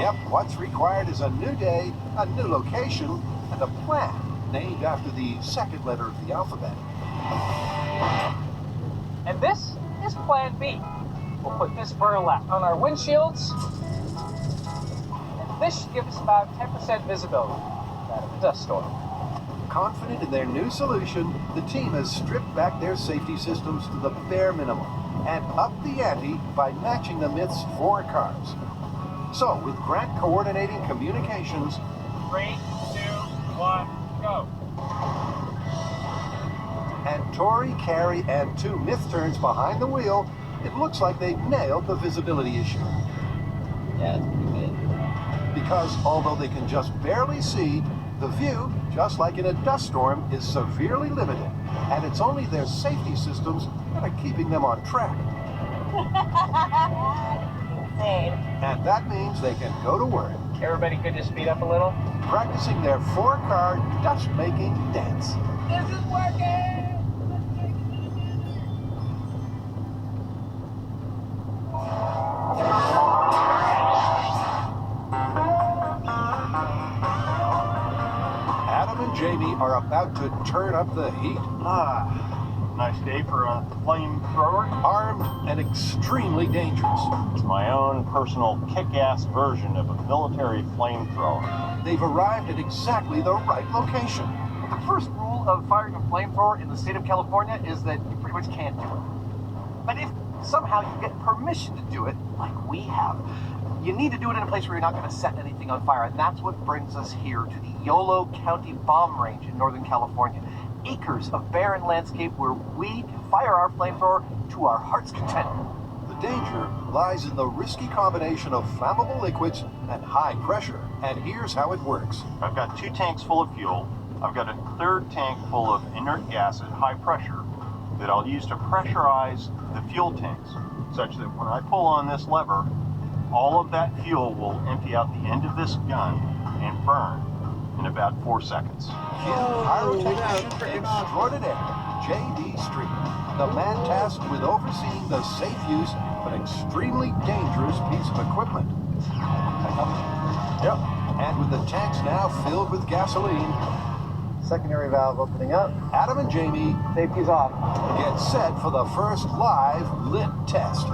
Yep, what's required is a new day, a new location, and a plan named after the second letter of the alphabet. And this is Plan B. We'll put this burlap on our windshields, and this should give us about 10% visibility out of the dust storm. Confident in their new solution, the team has stripped back their safety systems to the bare minimum and upped the ante by matching the myth's 4 cars. So, with Grant coordinating communications, 3, 2, 1, go. and Tori, Carrie, and 2 myth turns behind the wheel, it looks like they've nailed the visibility issue. Yeah, it's pretty good. Because although they can just barely see, the view, just like in a dust storm, is severely limited, and it's only their safety systems that are keeping them on track. Insane. And that means they can go to work, Everybody could just speed up a little. practicing their 4-car dust-making dance. This is working! Adam and Jamie are about to turn up the heat, Nice day for a flamethrower. armed and extremely dangerous. It's my own personal kick-ass version of a military flamethrower. They've arrived at exactly the right location. The first rule of firing a flamethrower in the state of California is that you pretty much can't do it. But if somehow you get permission to do it, like we have, you need to do it in a place where you're not going to set anything on fire. And that's what brings us here to the Yolo County Bomb Range in Northern California. Acres of barren landscape where we can fire our flamethrower to our heart's content. The danger lies in the risky combination of flammable liquids and high pressure. And here's how it works. I've got 2 tanks full of fuel. I've got a 3rd tank full of inert gas at high pressure that I'll use to pressurize the fuel tanks, such that when I pull on this lever, all of that fuel will empty out the end of this gun and burn in about 4 seconds. Pyrotechnician extraordinaire, J.D. Street, the man tasked with overseeing the safe use of an extremely dangerous piece of equipment. Yep. And with the tanks now filled with gasoline, Secondary valve opening up. Adam and Jamie Safety's off. get set for the first live lit test.